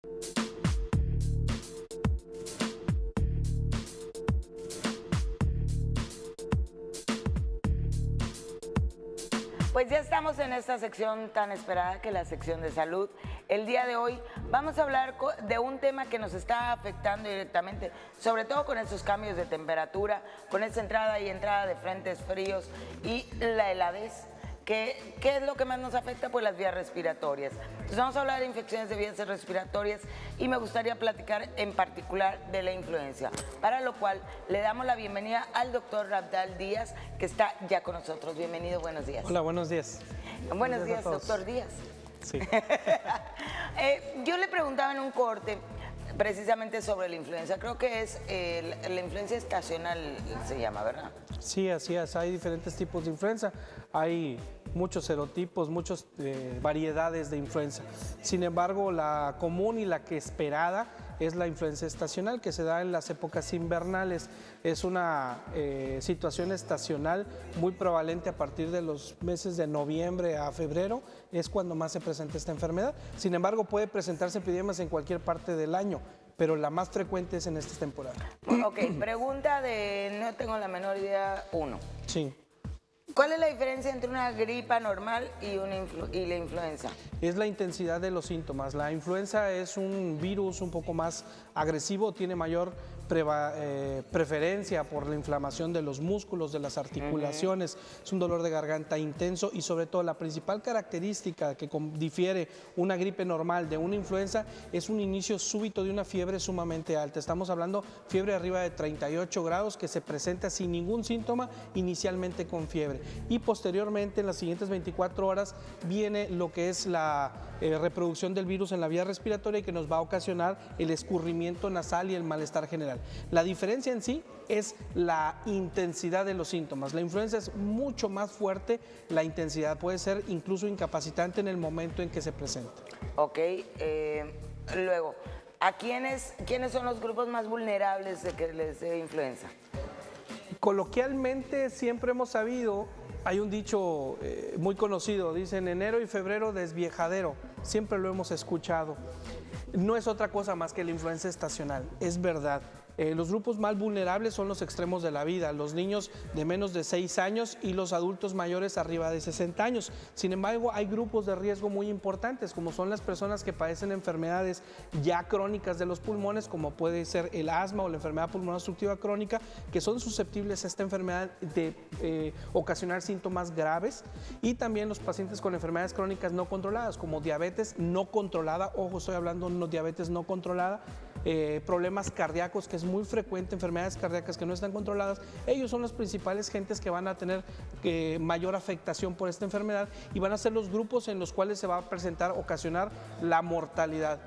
Pues ya estamos en esta sección tan esperada que es la sección de salud. El día de hoy vamos a hablar de un tema que nos está afectando directamente, sobre todo con estos cambios de temperatura, con esta entrada y entrada de frentes fríos y la heladez. ¿Qué es lo que más nos afecta? Pues las vías respiratorias. Entonces vamos a hablar de infecciones de vías respiratorias y me gustaría platicar en particular de la influenza, para lo cual le damos la bienvenida al doctor Rabdal Díaz, que está ya con nosotros. Bienvenido, buenos días. Hola, buenos días. Buenos días, doctor Díaz. Sí. Yo le preguntaba en un corte precisamente sobre la influenza. Creo que es la influenza estacional, se llama, ¿verdad? Sí, así es. Hay diferentes tipos de influenza. Hay muchos serotipos, muchas variedades de influenza. Sin embargo, la común y la que esperada es la influenza estacional, que se da en las épocas invernales. Es una situación estacional muy prevalente a partir de los meses de noviembre a febrero, es cuando más se presenta esta enfermedad. Sin embargo, puede presentarse epidemias en cualquier parte del año, pero la más frecuente es en esta temporada. Ok, pregunta de no tengo la menor idea, 1. Sí. ¿Cuál es la diferencia entre una gripa normal y la influenza? Es la intensidad de los síntomas. La influenza es un virus un poco más agresivo, tiene mayor preferencia por la inflamación de los músculos, de las articulaciones, es un dolor de garganta intenso y sobre todo la principal característica que difiere una gripe normal de una influenza es un inicio súbito de una fiebre sumamente alta. Estamos hablando fiebre arriba de 38 grados que se presenta sin ningún síntoma, inicialmente con fiebre. Y posteriormente, en las siguientes 24 horas, viene lo que es la reproducción del virus en la vía respiratoria y que nos va a ocasionar el escurrimiento nasal y el malestar general. La diferencia en sí es la intensidad de los síntomas. La influenza es mucho más fuerte, la intensidad puede ser incluso incapacitante en el momento en que se presenta. Ok, luego, ¿quiénes son los grupos más vulnerables de que les dé influenza? Coloquialmente siempre hemos sabido, hay un dicho muy conocido, dicen enero y febrero desviejadero, siempre lo hemos escuchado. No es otra cosa más que la influenza estacional, es verdad. Los grupos más vulnerables son los extremos de la vida, los niños de menos de 6 años y los adultos mayores arriba de 60 años. Sin embargo, hay grupos de riesgo muy importantes, como son las personas que padecen enfermedades ya crónicas de los pulmones, como puede ser el asma o la enfermedad pulmonar obstructiva crónica, que son susceptibles a esta enfermedad de ocasionar síntomas graves, y también los pacientes con enfermedades crónicas no controladas, como diabetes no controlada, ojo, estoy hablando de diabetes no controlada, problemas cardíacos, que es muy frecuente, enfermedades cardíacas que no están controladas. Ellos son los principales gentes que van a tener mayor afectación por esta enfermedad y van a ser los grupos en los cuales se va a ocasionar la mortalidad.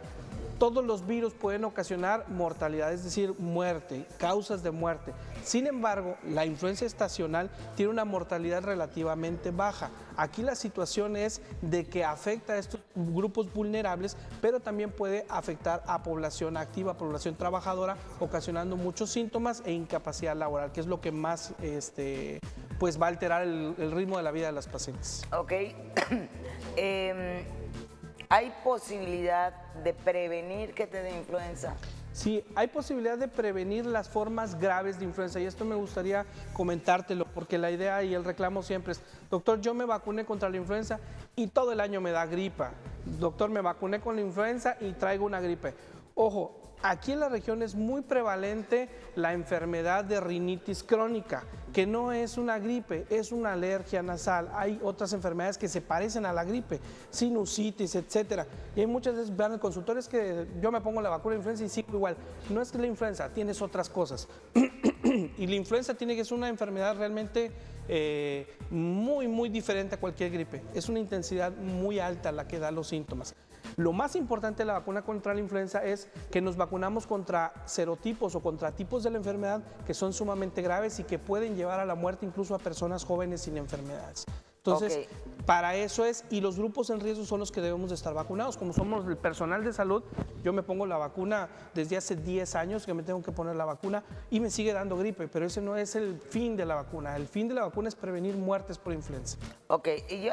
Todos los virus pueden ocasionar mortalidad, es decir, muerte, causas de muerte. Sin embargo, la influenza estacional tiene una mortalidad relativamente baja. Aquí la situación es de que afecta a estos grupos vulnerables, pero también puede afectar a población activa, población trabajadora, ocasionando muchos síntomas e incapacidad laboral, que es lo que más pues va a alterar el ritmo de la vida de las pacientes. Ok. ¿Hay posibilidad de prevenir que te dé influenza? Sí, hay posibilidad de prevenir las formas graves de influenza y esto me gustaría comentártelo porque la idea y el reclamo siempre es, doctor, yo me vacuné contra la influenza y todo el año me da gripa. Doctor, me vacuné con la influenza y traigo una gripe. Ojo, aquí en la región es muy prevalente la enfermedad de rinitis crónica, que no es una gripe, es una alergia nasal. Hay otras enfermedades que se parecen a la gripe, sinusitis, etcétera. Y hay muchas veces van consultores que yo me pongo la vacuna de influenza y sigo igual. No es que la influenza, tienes otras cosas. Y la influenza tiene que ser una enfermedad realmente muy diferente a cualquier gripe. Es una intensidad muy alta la que da los síntomas. Lo más importante de la vacuna contra la influenza es que nos vacunamos contra serotipos o contra tipos de la enfermedad que son sumamente graves y que pueden llevar a la muerte incluso a personas jóvenes sin enfermedades. Entonces, para eso es, y los grupos en riesgo son los que debemos de estar vacunados. Como somos el personal de salud, yo me pongo la vacuna desde hace 10 años que me tengo que poner la vacuna y me sigue dando gripe, pero ese no es el fin de la vacuna. El fin de la vacuna es prevenir muertes por influenza. Ok, y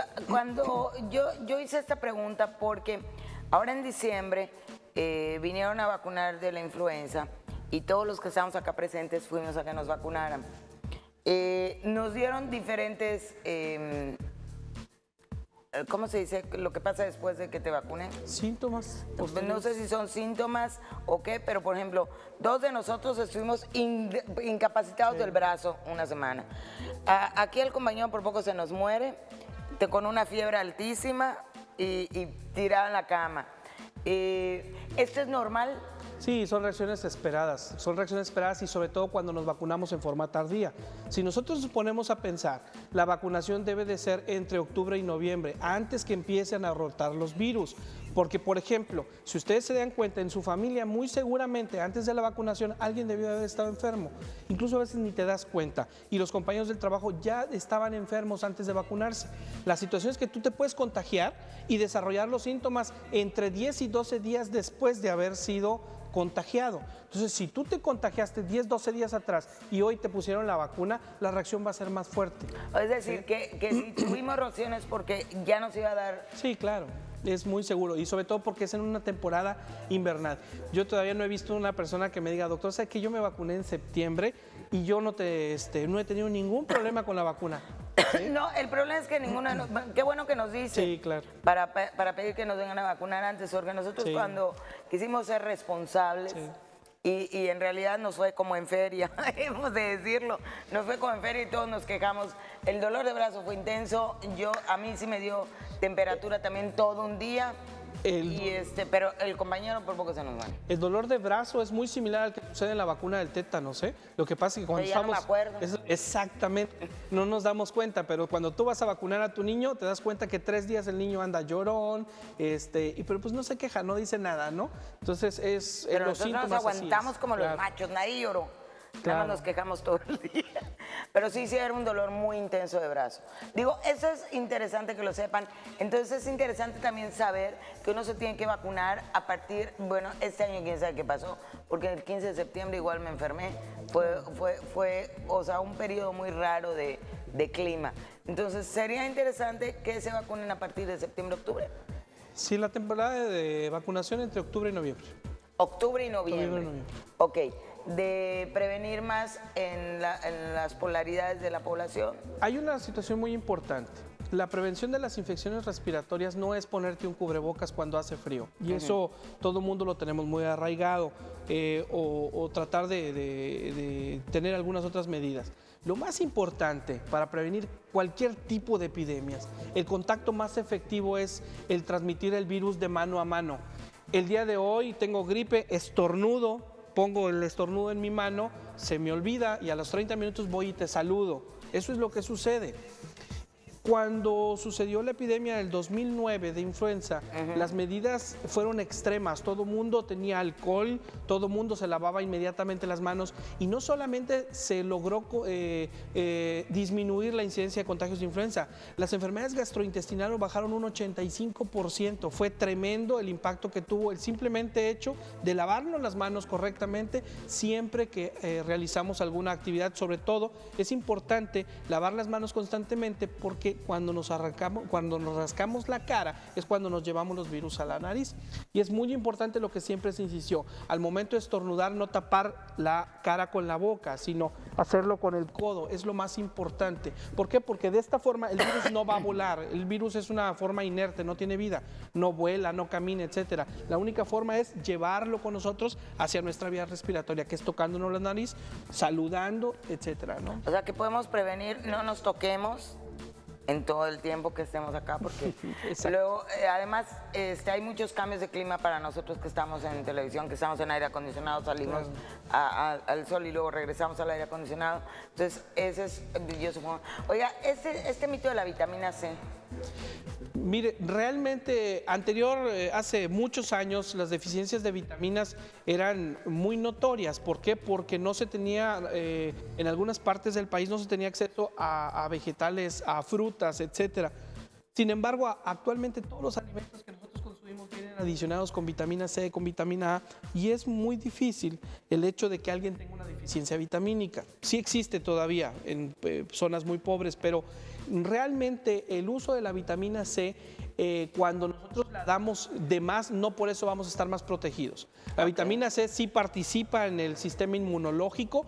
yo hice esta pregunta porque ahora en diciembre vinieron a vacunar de la influenza y todos los que estábamos acá presentes fuimos a que nos vacunaran. Nos dieron diferentes, ¿cómo se dice? Lo que pasa después de que te vacunen. Síntomas. No sé si son síntomas o qué, pero por ejemplo, 2 de nosotros estuvimos incapacitados del brazo una semana. Aquí el compañero por poco se nos muere, con una fiebre altísima y tirado en la cama. ¿Esto es normal? Sí, son reacciones esperadas y sobre todo cuando nos vacunamos en forma tardía. Si nosotros nos ponemos a pensar, la vacunación debe de ser entre octubre y noviembre, antes que empiecen a rotar los virus. Porque, por ejemplo, si ustedes se dan cuenta, en su familia muy seguramente antes de la vacunación alguien debió haber estado enfermo. Incluso a veces ni te das cuenta. Y los compañeros del trabajo ya estaban enfermos antes de vacunarse. La situación es que tú te puedes contagiar y desarrollar los síntomas entre 10 y 12 días después de haber sido contagiado. Entonces, si tú te contagiaste 10, 12 días atrás y hoy te pusieron la vacuna, la reacción va a ser más fuerte. Es decir, ¿sí? que si tuvimos reacciones porque ya nos iba a dar... Sí, claro. Es muy seguro y sobre todo porque es en una temporada invernal. Yo todavía no he visto una persona que me diga, doctor, ¿sabe que yo me vacuné en septiembre y yo no he tenido ningún problema con la vacuna? ¿Sí? No, el problema es que ninguna... Qué bueno que nos dice. Sí, claro. Para pedir que nos vengan a vacunar antes, porque nosotros cuando quisimos ser responsables... Sí. Y en realidad nos fue como en feria, hemos de decirlo, nos fue como en feria y todos nos quejamos. El dolor de brazo fue intenso, a mí sí me dio temperatura también todo un día, pero el compañero por poco se nos va. El dolor de brazo es muy similar al que sucede en la vacuna del tétano, ¿sí? Lo que pasa es que cuando estamos... No me acuerdo. Exactamente, no nos damos cuenta, pero cuando tú vas a vacunar a tu niño, te das cuenta que 3 días el niño anda llorón, pero pues no se queja, no dice nada, ¿no? Entonces pero los nosotros síntomas nos aguantamos así como los machos, nadie lloró. Nada más nos quejamos todo el día. Pero sí era un dolor muy intenso de brazo. Digo, eso es interesante que lo sepan. Entonces es interesante también saber que uno se tiene que vacunar a partir, bueno, este año quién sabe qué pasó, porque el 15 de septiembre igual me enfermé. Fue o sea, un periodo muy raro de clima. Entonces sería interesante que se vacunen a partir de septiembre, octubre. Sí, la temporada de vacunación entre octubre y noviembre. Octubre y noviembre. Ok. De prevenir más en las polaridades de la población. Hay una situación muy importante. La prevención de las infecciones respiratorias no es ponerte un cubrebocas cuando hace frío. Y eso todo el mundo lo tenemos muy arraigado o tratar de tener algunas otras medidas. Lo más importante para prevenir cualquier tipo de epidemias, el contacto más efectivo es el transmitir el virus de mano a mano. El día de hoy tengo gripe, estornudo, pongo el estornudo en mi mano, se me olvida y a los 30 minutos voy y te saludo. Eso es lo que sucede. Cuando sucedió la epidemia del 2009 de influenza, las medidas fueron extremas. Todo mundo tenía alcohol, todo mundo se lavaba inmediatamente las manos y no solamente se logró disminuir la incidencia de contagios de influenza, las enfermedades gastrointestinales bajaron un 85%. Fue tremendo el impacto que tuvo el simplemente hecho de lavarnos las manos correctamente siempre que realizamos alguna actividad. Sobre todo es importante lavar las manos constantemente porque cuando nos rascamos la cara es cuando nos llevamos los virus a la nariz. Y es muy importante lo que siempre se insistió, al momento de estornudar no tapar la cara con la boca, sino hacerlo con el codo, es lo más importante. ¿Por qué? Porque de esta forma el virus no va a volar, el virus es una forma inerte, no tiene vida, no vuela, no camina, etcétera. La única forma es llevarlo con nosotros hacia nuestra vía respiratoria, que es tocándonos la nariz, saludando, etcétera, ¿no? O sea que podemos prevenir, no nos toquemos en todo el tiempo que estemos acá, porque luego, además, hay muchos cambios de clima para nosotros que estamos en televisión, que estamos en aire acondicionado, salimos al sol y luego regresamos al aire acondicionado. Entonces, ese es, yo supongo. Oiga, este mito de la vitamina C. Mire, realmente hace muchos años las deficiencias de vitaminas eran muy notorias. ¿Por qué? Porque no se tenía, en algunas partes del país no se tenía acceso a vegetales, a frutas, etcétera. Sin embargo, actualmente todos los alimentos que nosotros consumimos vienen adicionados con vitamina C, con vitamina A, y es muy difícil el hecho de que alguien tenga una deficiencia vitamínica. Sí existe todavía en zonas muy pobres, pero realmente el uso de la vitamina C cuando nosotros la damos de más, no por eso vamos a estar más protegidos. La vitamina C sí participa en el sistema inmunológico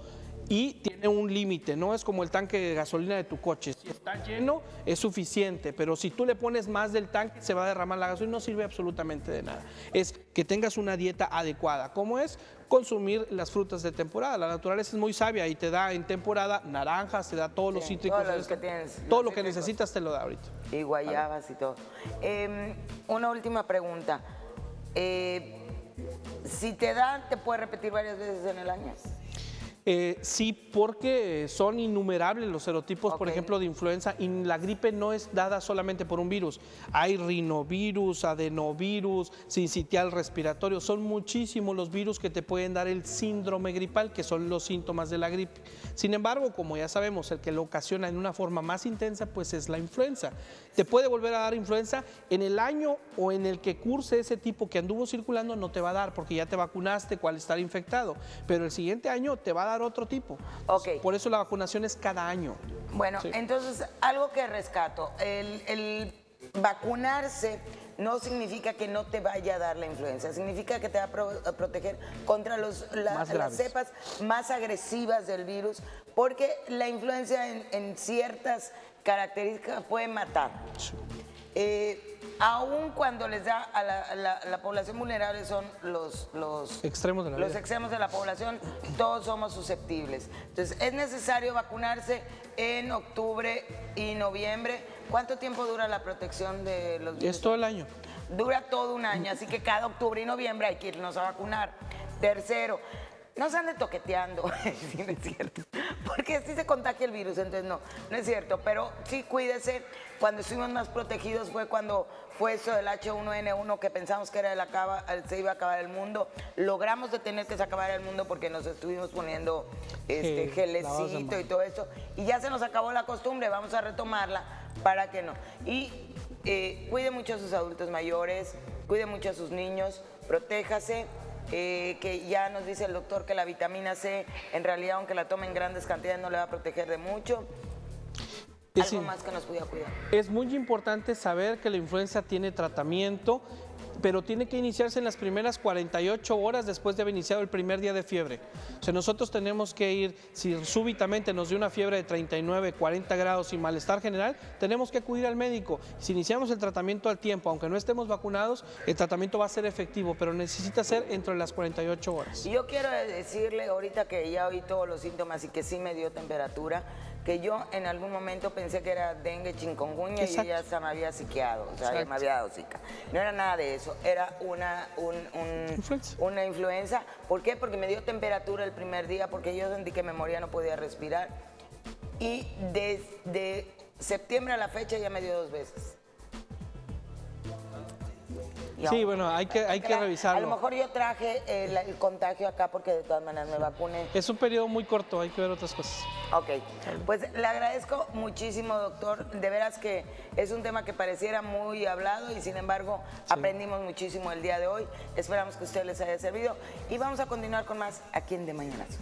y tiene un límite, no es como el tanque de gasolina de tu coche. Si está lleno es suficiente, pero si tú le pones más del tanque se va a derramar la gasolina y no sirve absolutamente de nada. Es que tengas una dieta adecuada. ¿Cómo es? Consumir las frutas de temporada. La naturaleza es muy sabia y te da en temporada naranjas, te da todos los cítricos. Todo lo que necesitas te lo da ahorita. Y guayabas y todo. Una última pregunta. Si te da, ¿te puedes repetir varias veces en el año? Sí, porque son innumerables los serotipos, por ejemplo, de influenza, y la gripe no es dada solamente por un virus. Hay rinovirus, adenovirus, sincitial respiratorio, son muchísimos los virus que te pueden dar el síndrome gripal, que son los síntomas de la gripe. Sin embargo, como ya sabemos, el que lo ocasiona en una forma más intensa, pues es la influenza. Te puede volver a dar influenza en el año o en el que curse ese tipo que anduvo circulando, no te va a dar, porque ya te vacunaste, cuál estar infectado, pero el siguiente año te va a dar otro tipo. Por eso la vacunación es cada año. Bueno, entonces, algo que rescato, el vacunarse no significa que no te vaya a dar la influenza, significa que te va a proteger contra las cepas más agresivas del virus, porque la influenza en ciertas características puede matar. Aún cuando les da a la población vulnerable son los extremos de la los extremos de la población, todos somos susceptibles. Entonces, es necesario vacunarse en octubre y noviembre. ¿Cuánto tiempo dura la protección de los virus? Es todo el año. Dura todo un año, así que cada octubre y noviembre hay que irnos a vacunar. Tercero, no se ande toqueteando, sí, no es cierto, porque sí se contagia el virus, entonces no es cierto, pero sí cuídese. Cuando estuvimos más protegidos fue cuando fue eso del H1N1, que pensamos que se iba a acabar el mundo. Logramos detener que se acabara el mundo porque nos estuvimos poniendo gelecito y todo eso, y ya se nos acabó la costumbre, vamos a retomarla para que no. Y cuide mucho a sus adultos mayores, cuide mucho a sus niños, protéjase. Que ya nos dice el doctor que la vitamina C, en realidad, aunque la tome en grandes cantidades, no le va a proteger de mucho. ¿Algo más que nos pudiera cuidar? Es muy importante saber que la influenza tiene tratamiento, pero tiene que iniciarse en las primeras 48 horas después de haber iniciado el primer día de fiebre. O sea, nosotros tenemos que ir, si súbitamente nos dio una fiebre de 39, 40 grados y malestar general, tenemos que acudir al médico. Si iniciamos el tratamiento al tiempo, aunque no estemos vacunados, el tratamiento va a ser efectivo, pero necesita ser entre las 48 horas. Y yo quiero decirle, ahorita que ya oí todos los síntomas y que sí me dio temperatura, que yo en algún momento pensé que era dengue, chikungunya, y yo ya se me había siqueado, o sea, ya me había dado zika. No era nada de eso, era una influenza. ¿Por qué? Porque me dio temperatura el primer día, porque yo sentí que me moría, no podía respirar. Y desde septiembre a la fecha ya me dio 2 veces. Sí, bueno, hay que revisarlo. A lo mejor yo traje el contagio acá porque de todas maneras me vacuné. Es un periodo muy corto, hay que ver otras cosas. Ok, pues le agradezco muchísimo, doctor. De veras que es un tema que pareciera muy hablado y sin embargo aprendimos muchísimo el día de hoy. Esperamos que a ustedes les haya servido y vamos a continuar con más aquí en De Mañanazo.